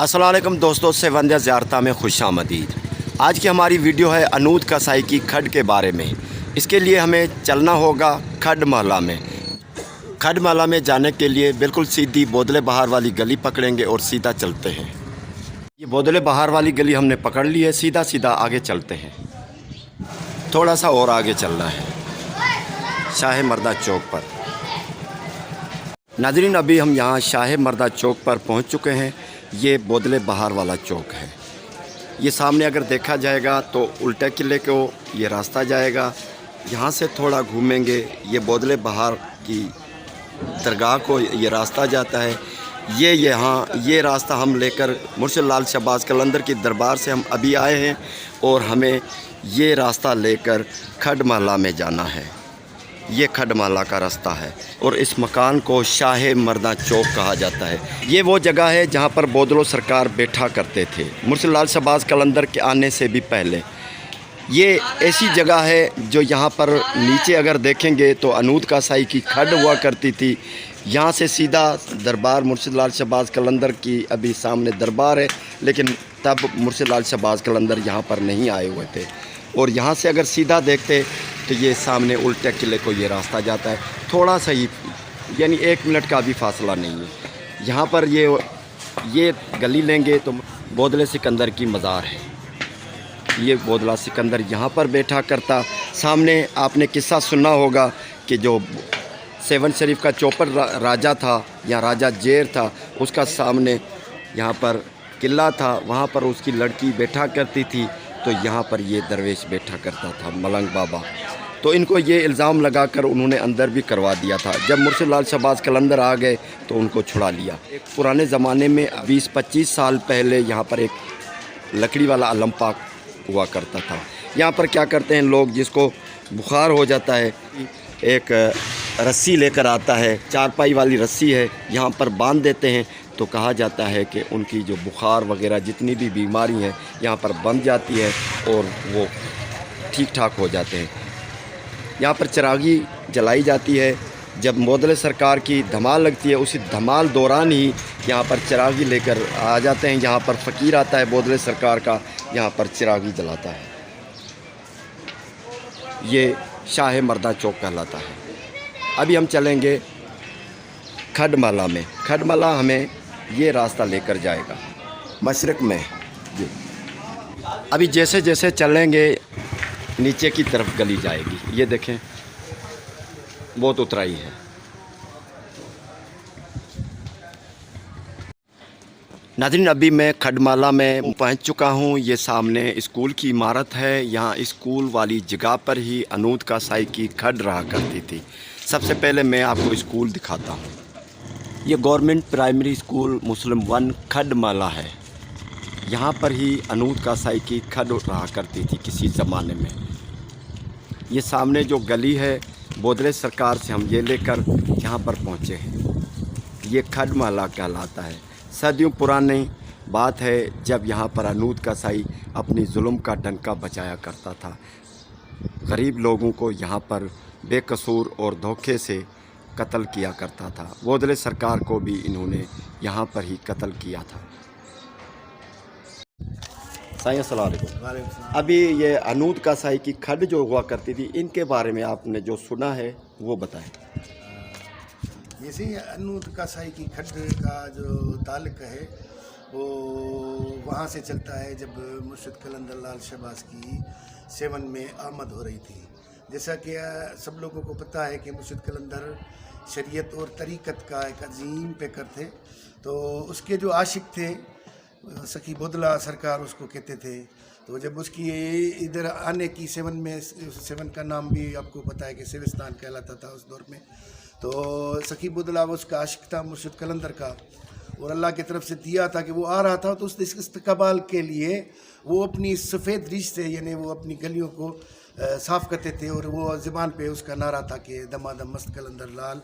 अस्सलाम वालेकुम दोस्तों, सेवंदिया ज़ियारता में खुश आमदीद। आज की हमारी वीडियो है अनूद कसाई की खड के बारे में। इसके लिए हमें चलना होगा खड महला में। खड महला में जाने के लिए बिल्कुल सीधी बोदले बहार वाली गली पकड़ेंगे और सीधा चलते हैं। ये बोदले बहार वाली गली हमने पकड़ ली है, सीधा सीधा आगे चलते हैं। थोड़ा सा और आगे चलना है शाह मर्दा चौक पर। नाज़रीन, अभी हम यहाँ शाह मर्दा चौक पर पहुँच चुके हैं। ये बोदले बहार वाला चौक है। ये सामने अगर देखा जाएगा तो उल्टे किले को ये रास्ता जाएगा। यहाँ से थोड़ा घूमेंगे, ये बोदले बहार की दरगाह को ये रास्ता जाता है। ये रास्ता हम लेकर मुर्शिद लाल शहबाज कलंदर की दरबार से हम अभी आए हैं और हमें ये रास्ता लेकर खड महला में जाना है। ये खड महला का रास्ता है और इस मकान को शाह मर्दा चौक कहा जाता है। ये वो जगह है जहाँ पर बोदलो सरकार बैठा करते थे मुर्शिद लाल शहबाज कलंदर के आने से भी पहले। ये ऐसी जगह है जो यहाँ पर नीचे अगर देखेंगे तो अनूद कसाई की खड हुआ करती थी। यहाँ से सीधा दरबार मुर्शिद लाल शहबाज कलंदर की अभी सामने दरबार है, लेकिन तब मुर्शिद लाल शहबाज कलंदर यहाँ पर नहीं आए हुए थे। और यहाँ से अगर सीधा देखते तो ये सामने उल्टे किले को ये रास्ता जाता है। थोड़ा सा ही, यानी 1 मिनट का भी फासला नहीं है। यहाँ पर ये गली लेंगे तो बोदले सिकंदर की मज़ार है। ये बोदला सिकंदर यहाँ पर बैठा करता। सामने आपने किस्सा सुना होगा कि जो सेवन शरीफ का चौपर राजा था या राजा जेर था, उसका सामने यहाँ पर किला था, वहाँ पर उसकी लड़की बैठा करती थी। तो यहाँ पर ये दरवेश बैठा करता था, मलंग बाबा। तो इनको ये इल्ज़ाम लगाकर उन्होंने अंदर भी करवा दिया था। जब मुर्शिद लाल शहबाज कलंदर आ गए तो उनको छुड़ा लिया। एक पुराने ज़माने में 20-25 साल पहले यहाँ पर एक लकड़ी वाला अलम पाक हुआ करता था। यहाँ पर क्या करते हैं लोग, जिसको बुखार हो जाता है, एक रस्सी लेकर आता है, चारपाई वाली रस्सी है, यहाँ पर बांध देते हैं। तो कहा जाता है कि उनकी जो बुखार वगैरह जितनी भी बीमारी हैं यहाँ पर बंध जाती है और वो ठीक ठाक हो जाते हैं। यहाँ पर चिरागी जलाई जाती है। जब बोदले सरकार की धमाल लगती है, उसी धमाल दौरान ही यहाँ पर चिरागी लेकर आ जाते हैं। यहाँ पर फ़कीर आता है बोदले सरकार का, यहाँ पर चिरागी जलाता है। ये शाह मर्दा चौक कहलाता है। अभी हम चलेंगे खड महला में। खड महला हमें ये रास्ता लेकर जाएगा मशरक़ में। जी, अभी जैसे जैसे चलेंगे नीचे की तरफ गली जाएगी। ये देखें, बहुत उतराई है। नाज़रीन, अभी मैं खड महला में पहुंच चुका हूं। ये सामने स्कूल की इमारत है। यहाँ स्कूल वाली जगह पर ही अनूद कसाई की खड रहा करती थी। सबसे पहले मैं आपको स्कूल दिखाता हूँ। ये गवर्नमेंट प्राइमरी स्कूल मुस्लिम 1 खड महला है। यहाँ पर ही अनूद कसाई की खड रहा करती थी किसी ज़माने में। ये सामने जो गली है, बोदले सरकार से हम ये लेकर यहाँ पर पहुँचे हैं। ये खड महला कहलाता है। सदियों पुरानी बात है जब यहाँ पर अनूद कसाई अपनी जुल्म का डंका बचाया करता था। गरीब लोगों को यहाँ पर बेकसूर और धोखे से कत्ल किया करता था। बोदले सरकार को भी इन्होंने यहाँ पर ही कत्ल किया था। अस्सलाम वालेकुम। अभी ये अनूद कसाई की खड जो हुआ करती थी, इनके बारे में आपने जो सुना है वो बताएं। जैसे अनूद कसाई की खड का जो ताल्लुक़ है वो वहाँ से चलता है जब मुर्शिद कलंदर लाल शहबाज की 7 में आमद हो रही थी। जैसा कि सब लोगों को पता है कि मुर्शिद कलंदर शरीयत और तरीक़त का एक अजीम पेकर थे। तो उसके जो आशिक थे, सखी बोदला सरकार उसको कहते थे। तो जब उसकी इधर आने की 7 का नाम भी आपको पता है कि सेविस्तान कहलाता था उस दौर में। तो सखी बोदला उसका आशिक था मुर्शिद कलंदर का, और अल्लाह की तरफ से दिया था कि वो आ रहा था। तो उस इस्तकबाल के लिए वो अपनी सफ़ेद रीछ से, यानी वो अपनी गलियों को साफ़ करते थे, और वो ज़बान पे उसका नारा था कि दमादम मस्त कलंदर लाल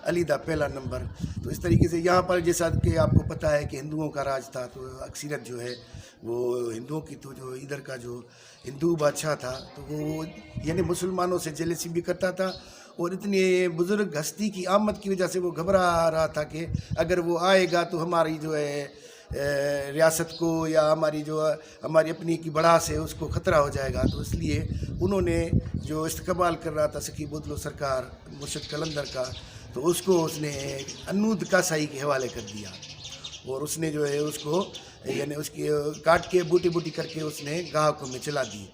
अली दा पहला नंबर। तो इस तरीके से यहाँ पर जैसा कि आपको पता है कि हिंदुओं का राज था, तो अक्सरियत जो है वो हिंदुओं की, तो जो इधर का जो हिंदू बादशाह था तो वो यानी मुसलमानों से जेलसी भी करता था। और इतनी बुज़ुर्ग हस्ती की आमद की वजह से वो घबरा रहा था कि अगर वो आएगा तो हमारी जो है ریاست کو یا ہماری جو ہماری اپنی کی بڑھاس ہے اس کو خطرہ ہو جائے گا، تو اس لیے انہوں نے جو استقبال کر رہا تھا سکی بودلو سرکار مرشد قلندر کا، تو اس کو اس نے انود کاسائی کے حوالے کر دیا، اور اس نے جو ہے اس کو یعنی اس کی کاٹ کے بوٹی بوٹی کر کے اس نے گاہکوں میں چلا دی۔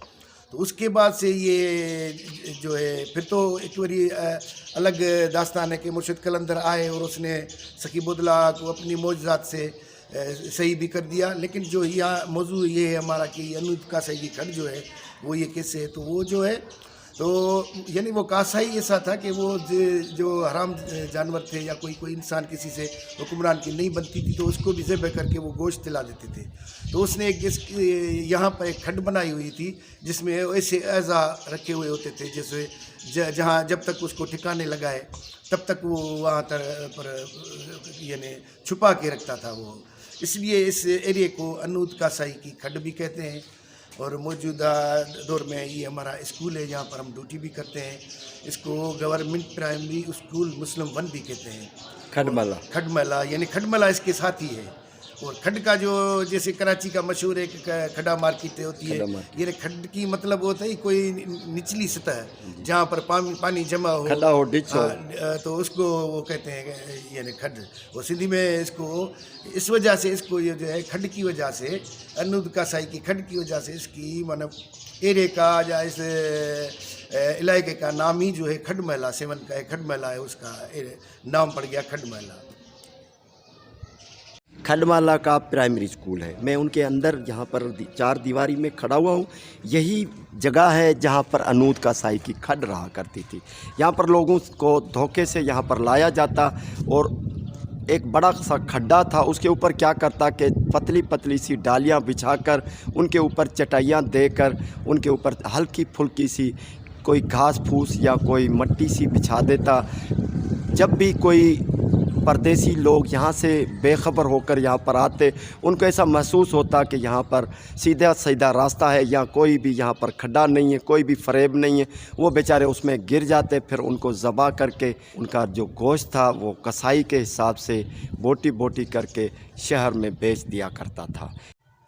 تو اس کے بعد سے یہ جو ہے پھر تو ایک بڑی الگ داستان ہے کہ مرشد قلندر آئے اور اس نے سکی بودلا کو اپنی معجزات سے صحیح بھی کر دیا، لیکن جو یہاں موضوع یہ ہے ہمارا کہ انود کاسائی کی کھڈ جو ہے وہ یہ کیسے ہے، تو وہ جو ہے تو یعنی وہ کاسائی ایسا تھا کہ وہ جو حرام جانور تھے یا کوئی انسان کسی سے حکمران کی نہیں بنتی تھی تو اس کو بھی ذبح کر کے وہ گوشت دلا دیتے تھے۔ تو اس نے ایک یہاں پر ایک کھڈ بنائی ہوئی تھی جس میں ایسے اعضا رکھے ہوئے ہوتے تھے جیسے جہاں جب تک اس کو ٹھکانے لگائے تب تک وہ وہاں پر یعنی چھپا کے رکھتا تھا وہ، اس لیے اس ایریے کو انود کاسائی کی کھڈ بھی کہتے ہیں۔ اور موجودہ دور میں یہ ہمارا اسکول ہے جہاں پر ہم ڈیوٹی بھی کرتے ہیں، اس کو گورنمنٹ پرائمری اسکول مسلم 1 بھی کہتے ہیں، کھڈ ملا یعنی کھڈ ملا اس کے ساتھ ہی ہے۔ اور کھڈ کا جو جیسے کراچی کا مشہور ایک کھڈا مارکیٹ ہوتی ہے، یہ کھڈ کی مطلب ہوتا ہے کوئی نچلی سطح جہاں پر پانی جمع ہو تو اس کو وہ کہتے ہیں یعنی کھڈ، اور سندھی میں اس کو اس وجہ سے اس کو یہ جو ہے کھڈ کی وجہ سے انود کاسائی کی کھڈ کی وجہ سے اس کی مطلب ایرے کا یا اس علاقے کا نام ہی جو ہے کھڈ محلہ 7 کا ہے، کھڈ محلہ ہے، اس کا نام پڑ گیا کھڈ محلہ۔ کھڈمالا کا پرائمری اسکول ہے، میں ان کے اندر یہاں پر 4 دیواری میں کھڑا ہوا ہوں۔ یہی جگہ ہے جہاں پر انود کاسائی کی کھڈ رہا کرتی تھی۔ یہاں پر لوگوں کو دھوکے سے یہاں پر لایا جاتا اور ایک بڑا سا کھڈا تھا، اس کے اوپر کیا کرتا کہ پتلی پتلی سی ڈالیاں بچھا کر ان کے اوپر چٹائیاں دے کر ان کے اوپر ہلکی پھلکی سی کوئی گھاس پھوس یا کوئی مٹی سی بچھا دیتا۔ جب بھی کوئی پردیسی لوگ یہاں سے بے خبر ہو کر یہاں پر آتے، ان کو ایسا محسوس ہوتا کہ یہاں پر سیدھا راستہ ہے، یا کوئی بھی یہاں پر کھڈا نہیں ہے، کوئی بھی فریب نہیں ہے، وہ بیچارے اس میں گر جاتے، پھر ان کو ذبح کر کے ان کا جو گوشت تھا وہ کسائی کے حساب سے بوٹی بوٹی کر کے شہر میں بیچ دیا کرتا تھا۔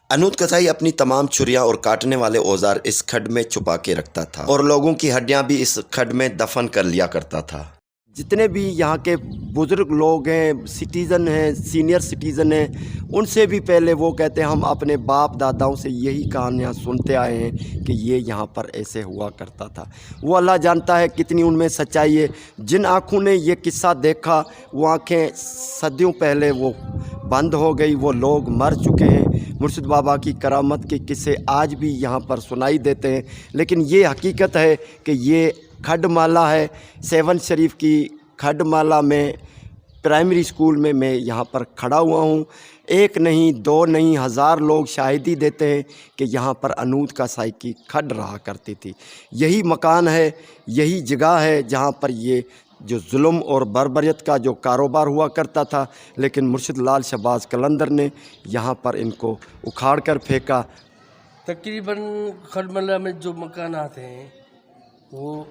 انود کاسائی اپنی تمام چھریاں اور کاٹنے والے اوزار اس کھڈ میں چھپا کے رکھتا تھا اور لوگوں کی ہڈیاں بھی اس کھڈ میں دفن کر لیا کرتا تھا۔ جتنے بھی یہاں کے بزرگ لوگ ہیں، سٹیزن ہیں، سینئر سٹیزن ہیں، ان سے بھی پہلے وہ کہتے ہیں ہم اپنے باپ داداؤں سے یہی کہانیاں سنتے آئے ہیں کہ یہ یہاں پر ایسے ہوا کرتا تھا۔ وہ اللہ جانتا ہے کتنی ان میں سچائی ہے۔ جن آنکھوں نے یہ قصہ دیکھا وہ آنکھیں صدیوں پہلے وہ بند ہو گئی، وہ لوگ مر چکے ہیں۔ مرشد بابا کی کرامت کے قصے آج بھی یہاں پر سنائی دیتے ہیں، لیکن یہ حقیقت ہے کہ یہ کھڈ مالا ہے، 7 شریف کی کھڈ مالا میں پرائمری اسکول میں یہاں پر کھڑا ہوا ہوں۔ 1 نہیں 2 نہیں 1000 لوگ شاہدی دیتے ہیں کہ یہاں پر انود کاسائی کی کھڈ رہا کرتی تھی۔ یہی مکان ہے، یہی جگہ ہے جہاں پر یہ جو ظلم اور بربریت کا جو کاروبار ہوا کرتا تھا، لیکن مرشد لال شہباز قلندر نے یہاں پر ان کو اکھاڑ کر پھینکا۔ تقریباً کھڈ مالا میں جو مکانات ہیں وہ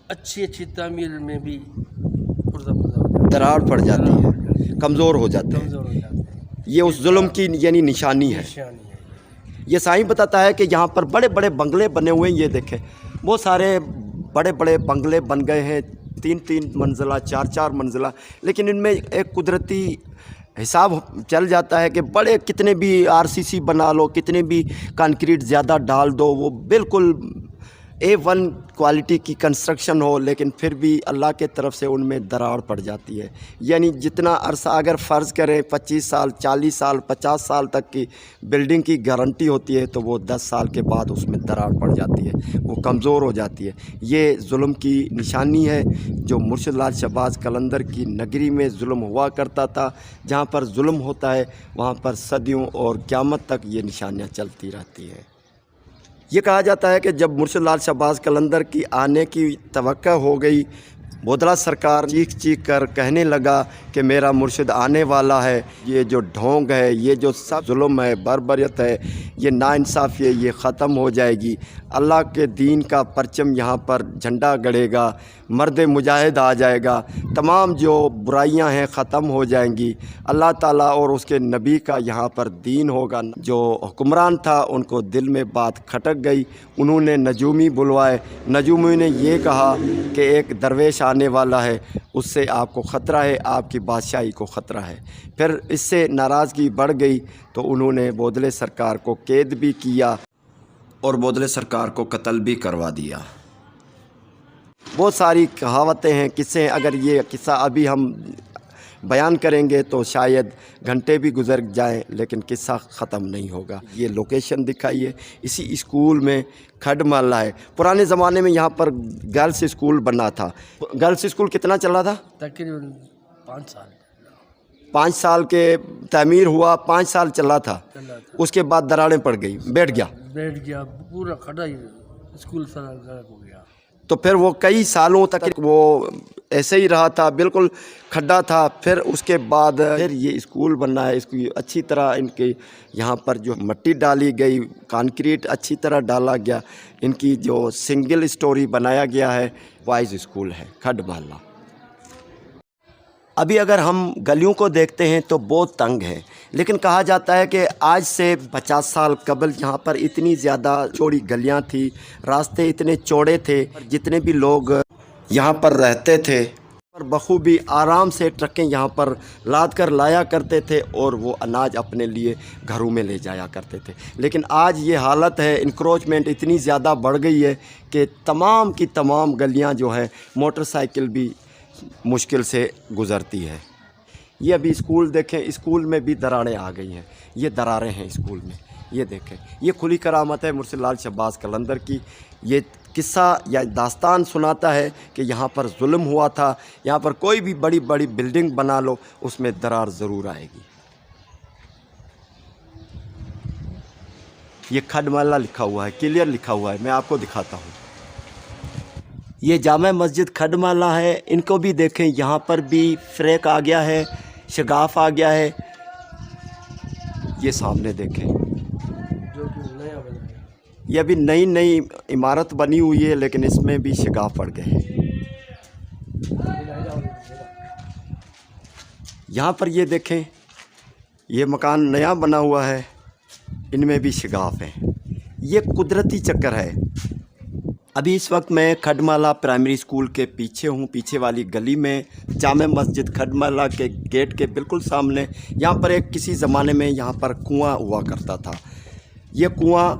اچھی تعمیر میں بھی دراڑ پڑ جاتی ہے، کمزور ہو جاتے ہیں۔ یہ اس ظلم کی یعنی نشانی ہے۔ یہ سائیں بتاتا ہے کہ یہاں پر بڑے بڑے بنگلے بنے ہوئے ہیں، یہ دیکھیں بہت سارے بڑے بڑے بنگلے بن گئے ہیں، 3 منزلہ 4 منزلہ، لیکن ان میں ایک قدرتی حساب چل جاتا ہے کہ بڑے کتنے بھی RCC بنا لو، کتنے بھی کنکریٹ زیادہ ڈال دو، وہ بالکل A1 کوالٹی کی کنسٹرکشن ہو، لیکن پھر بھی اللہ کے طرف سے ان میں دراڑ پڑ جاتی ہے۔ یعنی جتنا عرصہ اگر فرض کریں 25 سال 40 سال 50 سال تک کی بلڈنگ کی گارنٹی ہوتی ہے تو وہ 10 سال کے بعد اس میں دراڑ پڑ جاتی ہے، وہ کمزور ہو جاتی ہے۔ یہ ظلم کی نشانی ہے جو مرشد لال شہباز قلندر کی نگری میں ظلم ہوا کرتا تھا۔ جہاں پر ظلم ہوتا ہے وہاں پر صدیوں اور قیامت تک یہ نشانیاں چلتی رہتی ہیں۔ یہ کہا جاتا ہے کہ جب مرشد لال شہباز قلندر کی آنے کی توقع ہو گئی، बोदला सरकार चीख चीख कर कहने लगा कि मेरा मुर्शिद आने वाला है, ये जो ढोंग है, ये जो सब जुल्म है, बर्बरियत है, ये नाइंसाफ़ी है, ये ख़त्म हो जाएगी। अल्लाह के दीन का परचम यहाँ पर झंडा गड़ेगा, मर्द मुजाहिद आ जाएगा, तमाम जो बुराइयां हैं ख़त्म हो जाएंगी। अल्लाह ताला और उसके नबी का यहाँ पर दीन होगा। जो हुक्मरान था उनको दिल में बात खटक गई, उन्होंने नजूमी बुलवाए। नजूमी ने ये कहा कि एक दरवेश आने वाला है, उससे आपको ख़तरा है, आपकी बादशाही को ख़तरा है। फिर इससे नाराज़गी बढ़ गई तो उन्होंने बोदले सरकार को कैद भी किया और बोदले सरकार को कत्ल भी करवा दिया। बहुत सारी कहावतें हैं, किस्से हैं। अगर ये किस्सा अभी हम बयान करेंगे तो शायद घंटे भी गुजर जाएं, लेकिन किस्सा ख़त्म नहीं होगा। ये लोकेशन दिखाइए, इसी स्कूल में खड महल्ला है। पुराने ज़माने में यहाँ पर गर्ल्स स्कूल बना था। गर्ल्स स्कूल कितना चला था? तकरीबन 5 साल 5 साल के तामीर हुआ, 5 साल चला था। उसके बाद दरारें पड़ गई, बैठ गया, पूरा खड़ा ही स्कूल सारा गलत हो गया। तो फिर वो कई सालों तक वो ऐसे ही रहा था, बिल्कुल खड्डा था। फिर उसके बाद फिर ये स्कूल बनना है, इसकी अच्छी तरह इनके यहाँ पर जो मट्टी डाली गई, कंक्रीट अच्छी तरह डाला गया, इनकी जो सिंगल स्टोरी बनाया गया है, वाइज स्कूल है खड महल्ला। अभी अगर हम गलियों को देखते हैं तो बहुत तंग है, लेकिन कहा जाता है कि आज से 50 साल कबल यहाँ पर इतनी ज़्यादा चौड़ी गलियाँ थी, रास्ते इतने चौड़े थे, जितने भी लोग यहाँ पर रहते थे और बखूबी आराम से ट्रकें यहाँ पर लाद कर लाया करते थे और वो अनाज अपने लिए घरों में ले जाया करते थे। लेकिन आज ये हालत है, इंक्रोचमेंट इतनी ज़्यादा बढ़ गई है कि तमाम की तमाम गलियाँ जो है मोटरसाइकिल भी मुश्किल से गुज़रती है। ये अभी स्कूल देखें, स्कूल में भी दरारें आ गई हैं। ये दरारें हैं स्कूल में, ये देखें। ये खुली करामत है मुर्शिद लाल शहबाज कलंदर की। ये किस्सा या दास्तान सुनाता है कि यहाँ पर जुल्म हुआ था, यहाँ पर कोई भी बड़ी बड़ी बिल्डिंग बना लो उसमें दरार ज़रूर आएगी। ये खड महल्ला लिखा हुआ है, क्लियर लिखा हुआ है, मैं आपको दिखाता हूँ। ये जामा मस्जिद खड महल्ला है। इनको भी देखें, यहाँ पर भी फ्रेक आ गया है, शगाफ आ गया है। ये सामने देखें, जो कि नया बना है। ये अभी नई नई इमारत बनी हुई है, लेकिन इसमें भी शगाफ पड़ गए हैं। यहाँ पर ये देखें, ये मकान नया बना हुआ है, इनमें भी शगाफ है। ये कुदरती चक्कर है। अभी इस वक्त मैं खड महल्ला प्राइमरी स्कूल के पीछे हूँ, पीछे वाली गली में, जामा मस्जिद खड महल्ला के गेट के बिल्कुल सामने। यहाँ पर एक किसी ज़माने में यहाँ पर कुआं हुआ करता था। ये कुआं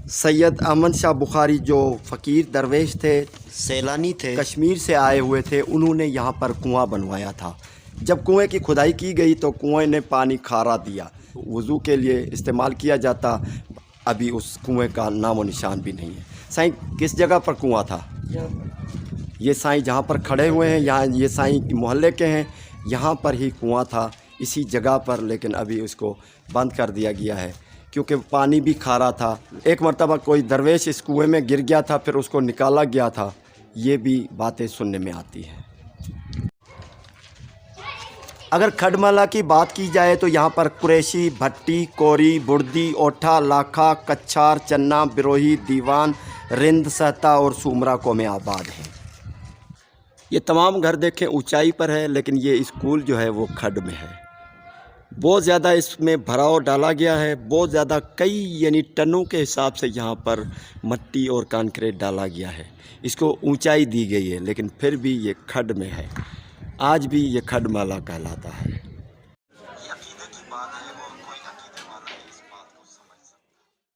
सैयद अहमद शाह बुखारी जो फ़कीर दरवेश थे, सैलानी थे, कश्मीर से आए हुए थे, उन्होंने यहाँ पर कुआं बनवाया था। जब कुएं की खुदाई की गई तो कुएं ने पानी खारा दिया, वज़ू के लिए इस्तेमाल किया जाता। अभी उस कुएं का नामो निशान भी नहीं है। साईं किस जगह पर कुआं था? ये साईं जहाँ पर खड़े हुए हैं, यहाँ ये साईं मोहल्ले के हैं, यहाँ पर ही कुआं था, इसी जगह पर। लेकिन अभी उसको बंद कर दिया गया है क्योंकि पानी भी खारा था। एक मरतबा कोई दरवेश इस कुएं में गिर गया था, फिर उसको निकाला गया था। ये भी बातें सुनने में आती हैं। अगर खड महल्ला की बात की जाए तो यहाँ पर कुरैशी, भट्टी, कोरी, बुर्दी, ओठा, लाखा, कच्छार, चन्ना, बिरोही, दीवान, रिंद, सहता और सुमरा कौमें आबाद हैं। ये तमाम घर देखें ऊंचाई पर है, लेकिन ये स्कूल जो है वो खड में है। बहुत ज़्यादा इसमें भराव डाला गया है, बहुत ज़्यादा, कई यानी टनों के हिसाब से यहाँ पर मट्टी और कंक्रीट डाला गया है। इसको ऊंचाई दी गई है, लेकिन फिर भी ये खड में है। आज भी ये खड महल्ला कहलाता है।